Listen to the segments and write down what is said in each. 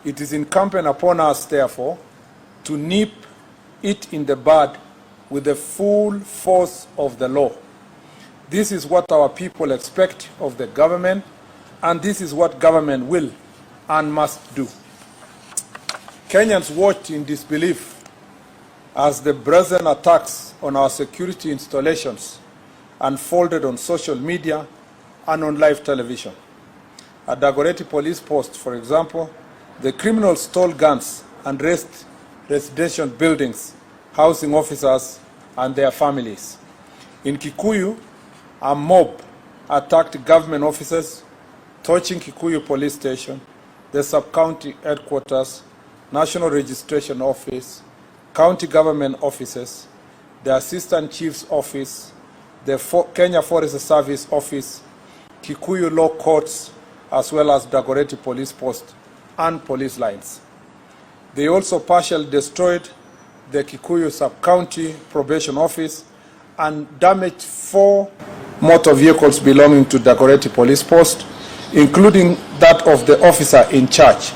It is incumbent upon us, therefore, to nip it in the bud with the full force of the law. This is what our people expect of the government, and this is what government will and must do. Kenyans watched in disbelief as the brazen attacks on our security installations unfolded on social media and on live television. At Dagoretti police post, for example, the criminals stole guns and razed residential buildings housing officers and their families. In Kikuyu, a mob attacked government offices, torching Kikuyu police station, the sub-county headquarters, National Registration Office, county government offices, the Assistant Chief's Office, the Kenya Forest Service Office, Kikuyu Law Courts, as well as Dagoretti Police Post and police lines. They also partially destroyed the Kikuyu Sub-County Probation Office and damaged 4 motor vehicles belonging to Dagoretti Police Post, including that of the officer in charge.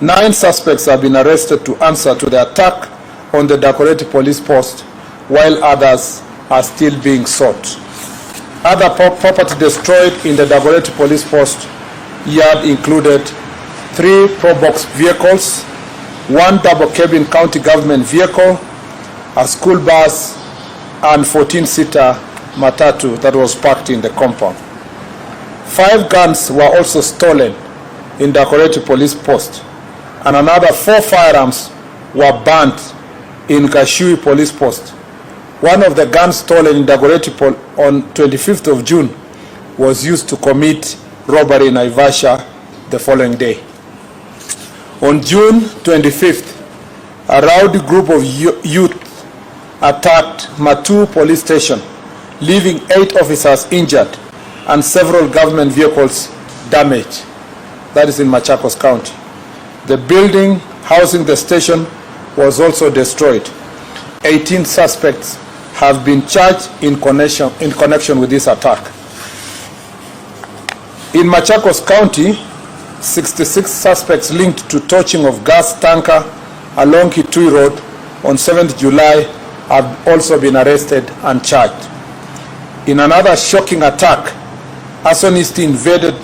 9 suspects have been arrested to answer to the attack on the Dagoretti Police Post, while others are still being sought. Other property destroyed in the Dagoretti Police Post yard included 3 Probox vehicles, 1 double-cabin county government vehicle, a school bus, and 14-seater matatu that was parked in the compound. 5 guns were also stolen in Dagoretti Police Post, and another 4 firearms were burnt in Kashui Police Post. One of the guns stolen in Dagoretti on 25th of June was used to commit robbery in Naivasha the following day. On June 25th, a rowdy group of youth attacked Matu Police Station, leaving 8 officers injured and several government vehicles damaged. That is in Machakos County. The building housing the station was also destroyed. 18 suspects have been charged in connection with this attack. In Machakos County, 66 suspects linked to torching of gas tanker along Kitui Road on 7th July have also been arrested and charged. In another shocking attack, arsonists invaded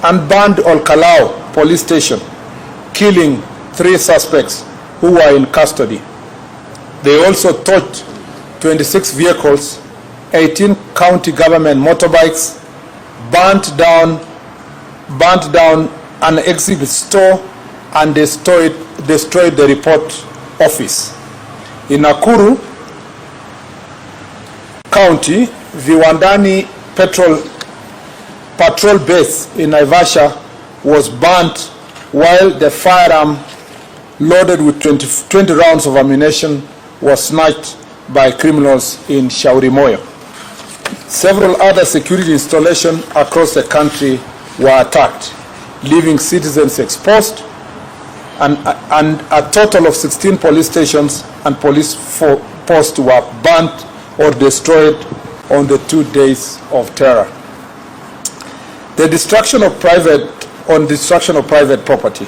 and burned Olkalau Police Station, killing 3 suspects who were in custody. They also torched 26 vehicles, 18 county government motorbikes, burnt down an exhibit store, and destroyed the report office. In Nakuru County, Viwandani patrol base in Naivasha was burnt, while the firearm loaded with 20 rounds of ammunition was snatched by criminals in Shauri Moyo. Several other security installations across the country were attacked, leaving citizens exposed, and a total of 16 police stations and police posts were burnt or destroyed on the 2 days of terror. The destruction of private property.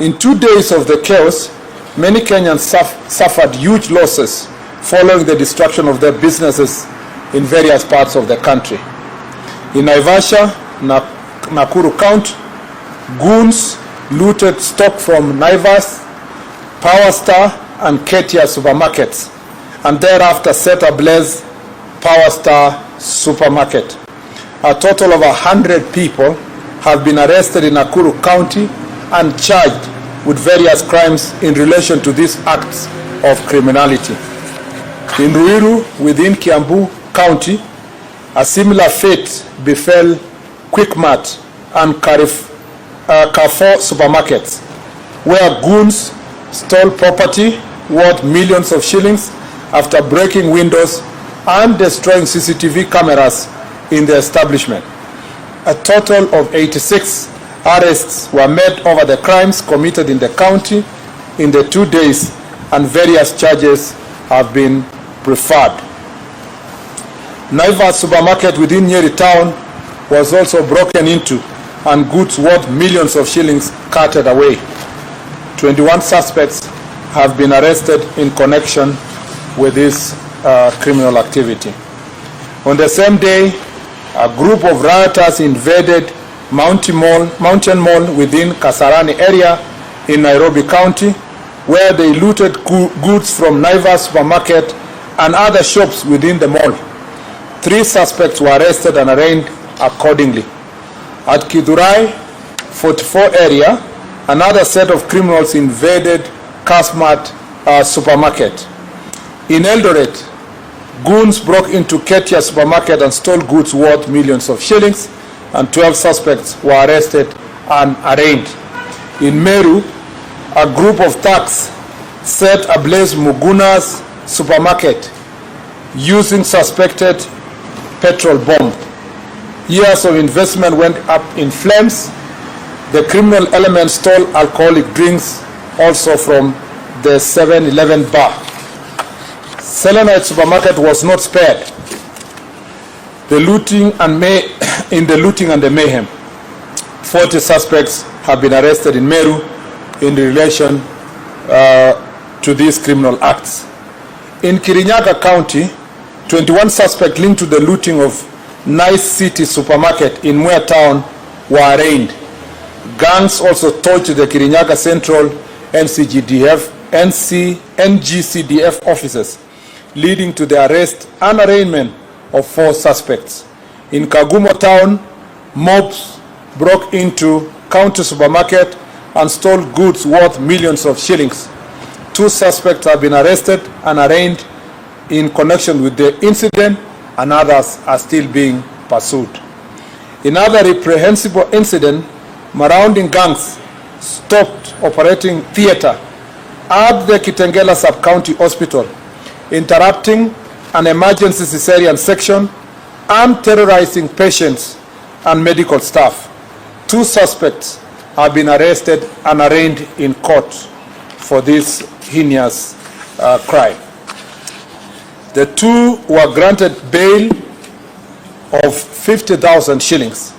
In 2 days of the chaos, many Kenyans suffered huge losses following the destruction of their businesses in various parts of the country. In Naivasha, Nakuru County, goons looted stock from Naivas, Power Star, and Ketia supermarkets, and thereafter set ablaze Power Star supermarket. A total of 100 people have been arrested in Nakuru County and charged with various crimes in relation to these acts of criminality. In Ruiru, within Kiambu County, a similar fate befell Quickmart and Carrefour supermarkets, where goons stole property worth millions of shillings after breaking windows and destroying CCTV cameras in the establishment. A total of 86 arrests were made over the crimes committed in the county in the 2 days, and various charges have been preferred. Naivas supermarket within Nyeri town was also broken into and goods worth millions of shillings carted away. 21 suspects have been arrested in connection with this criminal activity. On the same day, a group of rioters invaded Mountain Mall within Kasarani area in Nairobi County, where they looted goods from Naivas supermarket and other shops within the mall. 3 suspects were arrested and arraigned accordingly. At Kidurai 44 area, another set of criminals invaded Kasmat supermarket. In Eldoret, goons broke into Ketia supermarket and stole goods worth millions of shillings, and 12 suspects were arrested and arraigned. In Meru, a group of thugs set ablaze Muguna's supermarket using suspected petrol bomb. Years of investment went up in flames. The criminal elements stole alcoholic drinks also from the 7-Eleven bar. Selenite supermarket was not spared. In the looting and the mayhem, 40 suspects have been arrested in Meru in relation to these criminal acts. In Kirinyaga County, 21 suspects linked to the looting of Nice City supermarket in Mwea town were arraigned. Gangs also torched the Kirinyaga Central NGCDF offices, leading to the arrest and arraignment of 4 suspects. In Kagumo town, mobs broke into county supermarket and stole goods worth millions of shillings. 2 suspects have been arrested and arraigned in connection with the incident, and others are still being pursued. In other reprehensible incident, marauding gangs stopped operating theater at the Kitengela Sub-County Hospital, interrupting an emergency cesarean section and terrorizing patients and medical staff. 2 suspects have been arrested and arraigned in court for this heinous crime. The 2 were granted bail of 50,000 shillings,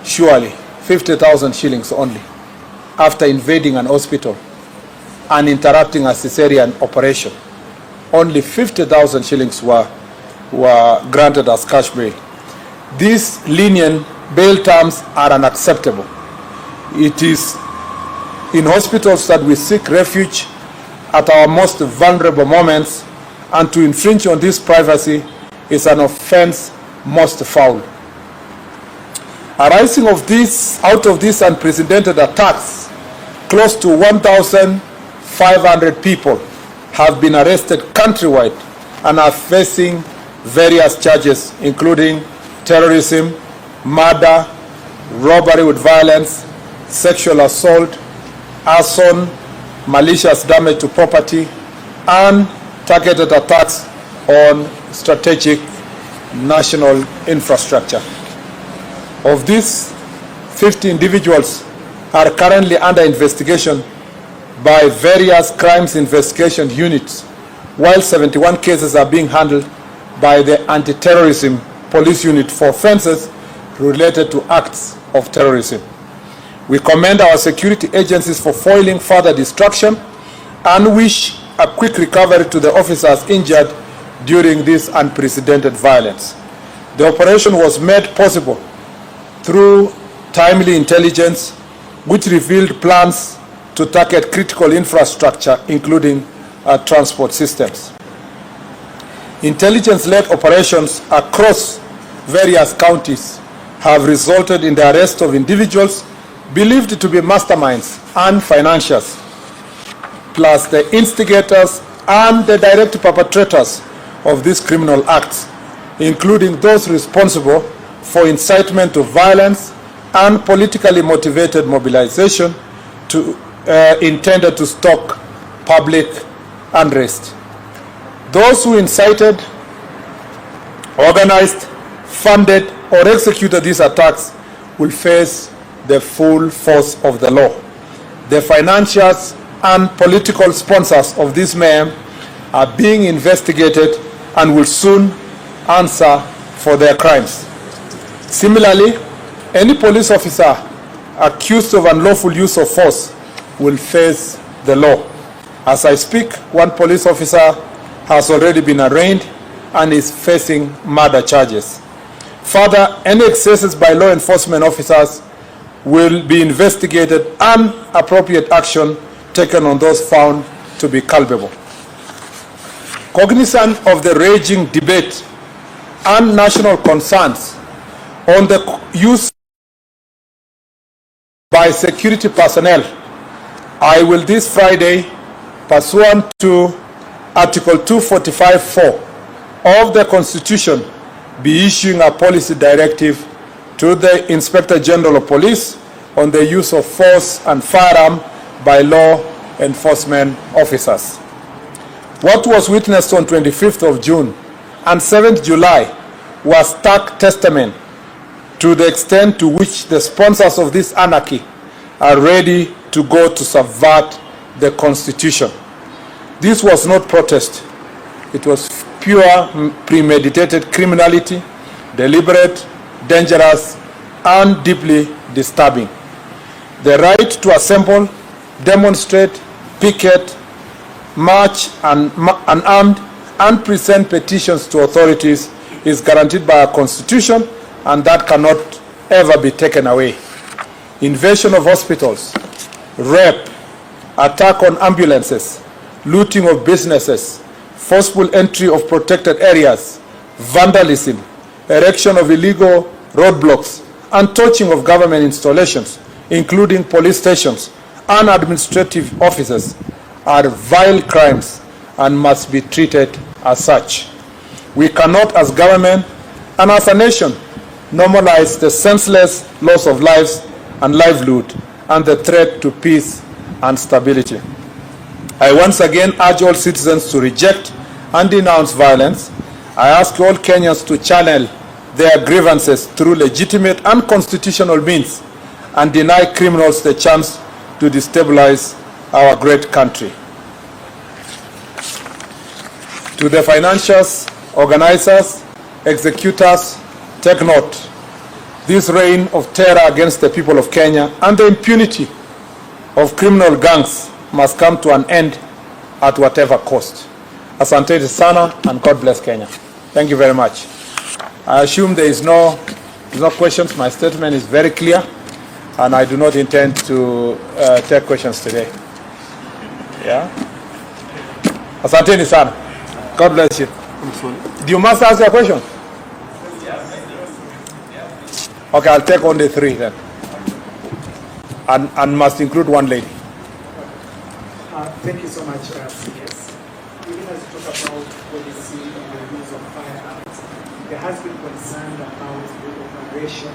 surely 50,000 shillings only, after invading an hospital and interrupting a cesarean operation. Only 50,000 shillings were granted as cash bail. These lenient bail terms are unacceptable. It is in hospitals that we seek refuge at our most vulnerable moments, and to infringe on this privacy is an offense most foul. Arising out of these unprecedented attacks, close to 1,500 people have been arrested countrywide and are facing various charges, including terrorism, murder, robbery with violence, sexual assault, arson, malicious damage to property, and targeted attacks on strategic national infrastructure. Of these, 50 individuals are currently under investigation by various crimes investigation units, while 71 cases are being handled by the anti-terrorism police unit for offenses related to acts of terrorism. We commend our security agencies for foiling further destruction and wish a quick recovery to the officers injured during this unprecedented violence. The operation was made possible through timely intelligence, which revealed plans to target critical infrastructure, including transport systems. Intelligence-led operations across various counties have resulted in the arrest of individuals believed to be masterminds and financiers, plus the instigators and the direct perpetrators of these criminal acts, including those responsible for incitement to violence and politically motivated mobilization intended to stoke public unrest. Those who incited, organized, funded, or executed these attacks will face the full force of the law. The financiers and political sponsors of this mayhem are being investigated and will soon answer for their crimes. Similarly, any police officer accused of unlawful use of force will face the law. As I speak, one police officer has already been arraigned and is facing murder charges. Further, any excesses by law enforcement officers will be investigated and appropriate action taken on those found to be culpable. Cognizant of the raging debate and national concerns on the use by security personnel, I will this Friday, pursuant to Article 245(4) of the Constitution, be issuing a policy directive to the Inspector General of Police on the use of force and firearm by law enforcement officers. What was witnessed on 25th of June and 7th July was stark testament to the extent to which the sponsors of this anarchy are ready to go to subvert the Constitution. This was not protest. It was pure premeditated criminality, deliberate, dangerous, and deeply disturbing. The right to assemble, demonstrate, picket, march unarmed, and present petitions to authorities is guaranteed by our Constitution, and that cannot ever be taken away. Invasion of hospitals, rape, attack on ambulances, looting of businesses, forceful entry of protected areas, vandalism, erection of illegal roadblocks, and torching of government installations, including police stations and administrative offices, are vile crimes and must be treated as such. We cannot, as government and as a nation, normalize the senseless loss of lives and livelihood and the threat to peace and stability. I once again urge all citizens to reject and denounce violence. I ask all Kenyans to channel their grievances through legitimate and constitutional means and deny criminals the chance to destabilize our great country. To the financiers, organizers, executors, take note. This reign of terror against the people of Kenya and the impunity of criminal gangs must come to an end at whatever cost. Asante sana, and God bless Kenya. Thank you very much. I assume there is no questions. My statement is very clear, and I do not intend to take questions today. Yeah? Asante sana. God bless you. Do you must ask a question? Okay, I'll take only 3 then. And must include one lady. Thank you so much, CS. Even as you talk about policy and the use of firearms, there has been concern about the operation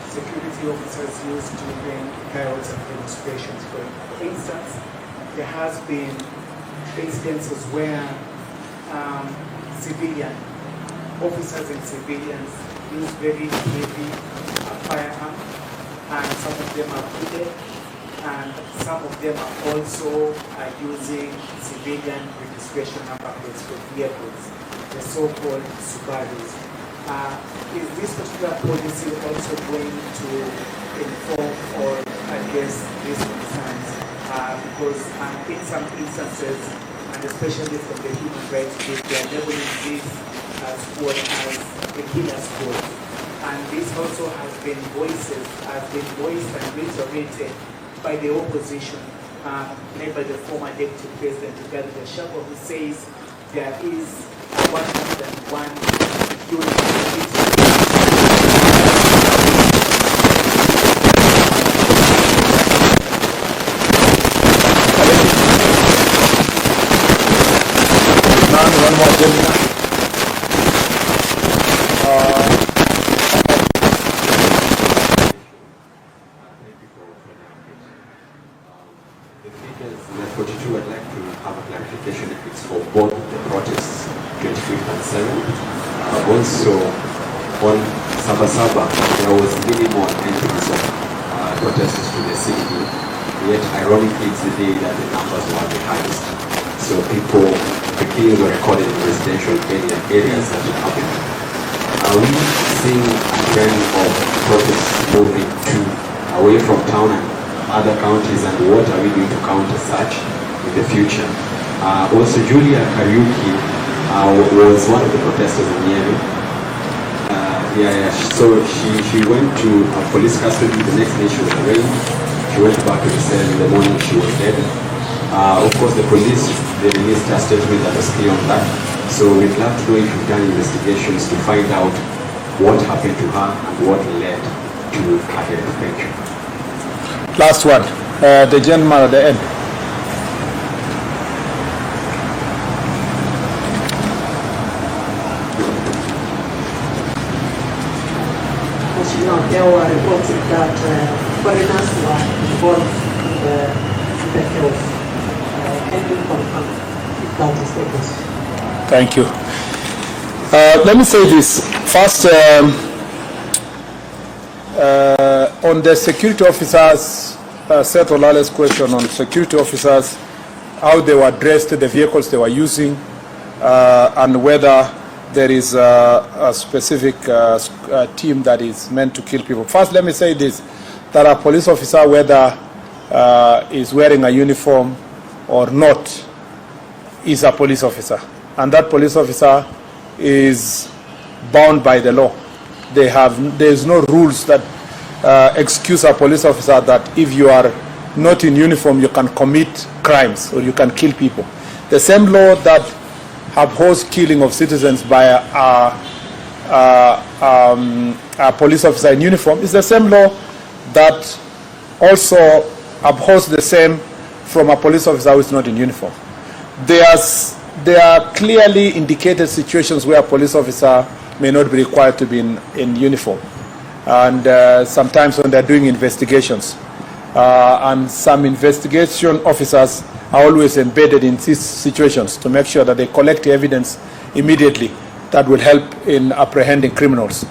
security officers use during riots and demonstrations. For instance, there has been incidences where civilian officers and civilians use very heavy firearms, and some of them are hooded, and some of them are also using civilian registration number plates for vehicles, the so-called Subarus. Is this particular policy also going to inform or address these concerns? Because in some instances, and especially from the human rights group, they are labeling this as what as a killer's code. And this also has been voiced and reiterated by the opposition, led by the former deputy president, Rigathi Gachagua, who says there is 101 units. One more gentleman. The figures 42, I'd like to have a clarification if it's for both the protests 25th and 7th. Also, on Sabasaba, there was minimal entries of protesters to the city. Yet, ironically, it's the day that the numbers were the highest. So the killings were recorded in residential areas that it happened. Are we seeing a trend of protests moving away from town and other counties, and what are we doing to counter such in the future? Also, Julia Kariuki was one of the protesters in Nyeri. So she went to police custody. The next day she was arraigned. She went back to the cell. In the morning she was dead. Of course, the police, they released a statement that was clear on that. So we'd love to know if you've done investigations to find out what happened to her and what led to her death. Thank you. Last one, the gentleman at the end. As you know, there were reports that foreigners were involved in the chaos. Can you confirm if that is the case? Thank you. Let me say this. First, on the security officers, Seth Olale's question on security officers, how they were dressed, the vehicles they were using, and whether there is a specific team that is meant to kill people. First, let me say this, that a police officer, whether is wearing a uniform or not, is a police officer. And that police officer is bound by the law. There is no rules that excuse a police officer that if you are not in uniform, you can commit crimes or you can kill people. The same law that upholds killing of citizens by a police officer in uniform is the same law that also upholds the same from a police officer who is not in uniform. There are clearly indicated situations where a police officer may not be required to be in uniform. And sometimes when they're doing investigations. And some investigation officers are always embedded in these situations to make sure that they collect the evidence immediately that will help in apprehending criminals.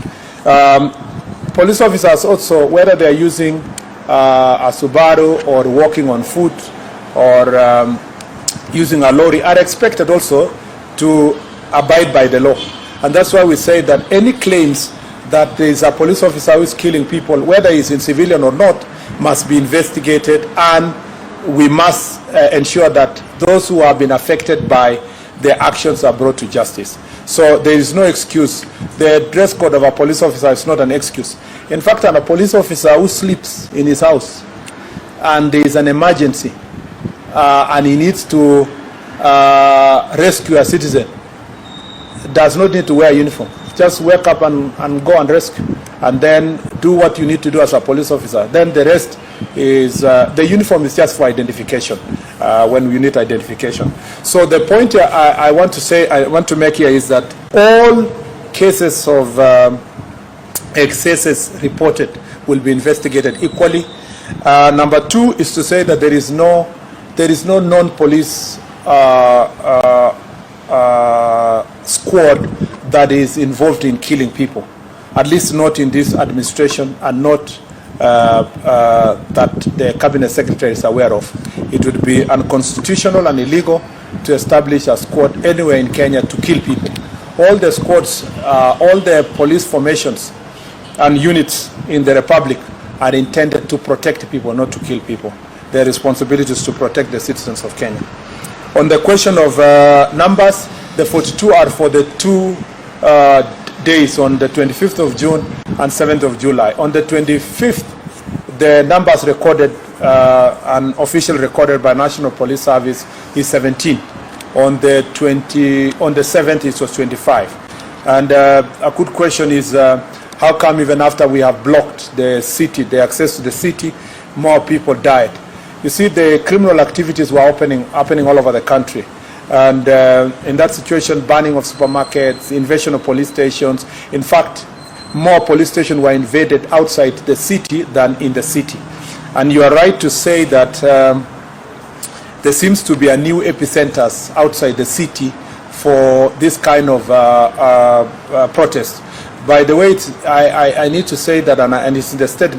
Police officers also, whether they're using a Subaru or walking on foot or using a lorry, are expected also to abide by the law. And that's why we say that any claims that there is a police officer who is killing people, whether he's in civilian or not, must be investigated, and we must ensure that those who have been affected by their actions are brought to justice. So there is no excuse. The dress code of a police officer is not an excuse. In fact, a police officer who sleeps in his house and there is an emergency and he needs to rescue a citizen does not need to wear a uniform. Just wake up and go and rescue, and then do what you need to do as a police officer. Then the rest is, the uniform is just for identification, when you need identification. So the point I want to make here is that all cases of excesses reported will be investigated equally. Number two is to say that there is no non-police squad that is involved in killing people, at least not in this administration, and not that the cabinet secretary is aware of. It would be unconstitutional and illegal to establish a squad anywhere in Kenya to kill people. All the squads, all the police formations and units in the Republic are intended to protect people, not to kill people. Their responsibility is to protect the citizens of Kenya. On the question of numbers, the 42 are for the 2 days on the 25th of June and 7th of July. On the 25th, the numbers recorded, and official recorded by National Police Service is 17. On the 7th, it was 25. And a good question is, how come even after we have blocked the city, the access to the city, more people died? You see, the criminal activities were happening all over the country. And in that situation, burning of supermarkets, invasion of police stations. In fact, more police stations were invaded outside the city than in the city. And you are right to say that there seems to be a new epicenters outside the city for this kind of protest. By the way, I need to say that, and it's in the statement.